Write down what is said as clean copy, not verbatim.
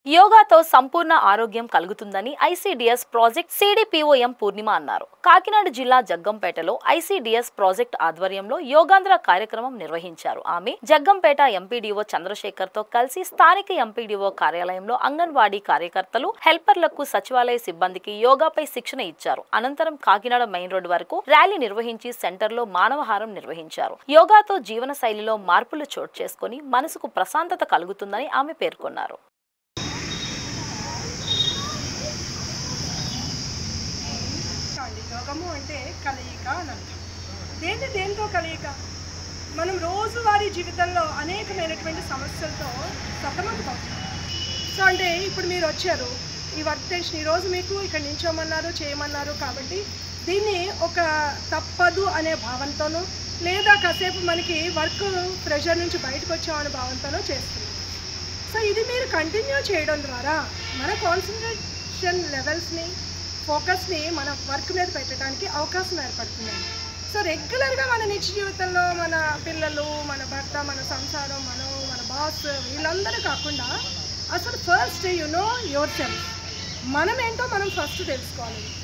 యోగాతో సంపూర్ణ ఆరోగ్యం కలుగుతుందని ICDS project సిడిపిఓఎం పూర్ణిమ అన్నారు. కాకినాడ జిల్లా జగ్గంపేటలో ఐసీడీఎస్ ప్రాజెక్ట్ ఆధ్వర్యంలో యోగాంధ్ర కార్యక్రమం నిర్వహించారు. ఆమె జగ్గంపేట ఎంపీడీఓ చంద్రశేఖర్ తో కలిసి స్థానిక ఎంపీడీఓ కార్యాలయంలో అంగన్వాడీ కార్యకర్తలు, హెల్పర్లకు, సచివాలయ సిబ్బందికి యోగాపై శిక్షణ ఇచ్చారు. అనంతరం కాకినాడ మెయిన్ రోడ్ వరకు ర్యాలీ నిర్వహించి సెంటర్లో మానవహారం నిర్వహించారు. యోగాతో జీవన శైలిలో మార్పులు చోటు చేసుకుని మనసుకు ప్రశాంతత కలుగుతుందని ఆమె పేర్కొన్నారు. యోగము అంటే కలయిక అని అర్థం. దేంతో కలయిక? మనం రోజువారీ జీవితంలో అనేకమైనటువంటి సమస్యలతో సతమతమవుతున్నాం. సో అంటే ఇప్పుడు మీరు వచ్చారు, ఈ వర్క్ టెన్షన్ ఈరోజు మీకు ఇక్కడ నిల్చోమన్నారు, చేయమన్నారు కాబట్టి దీన్ని ఒక తప్పదు అనే భావంతోనూ లేదా కాసేపు మనకి వర్క్ ప్రెషర్ నుంచి బయటకు వచ్చామనే భావంతోనూ చేస్తున్నాం. సో ఇది మీరు కంటిన్యూ చేయడం ద్వారా మన కాన్సన్ట్రేషన్ లెవెల్స్ని, ఫోకస్ని మన వర్క్ మీద పెట్టడానికి అవకాశం ఏర్పడుతుందండి. సో రెగ్యులర్గా మన నిత్య జీవితంలో మన పిల్లలు, మన భర్త, మన సంసారం, మన బాస్ వీళ్ళందరూ కాకుండా అసలు ఫస్ట్ యునో యువర్ సెల్ఫ్, మనం ఏంటో మనం ఫస్ట్ తెలుసుకోవాలి.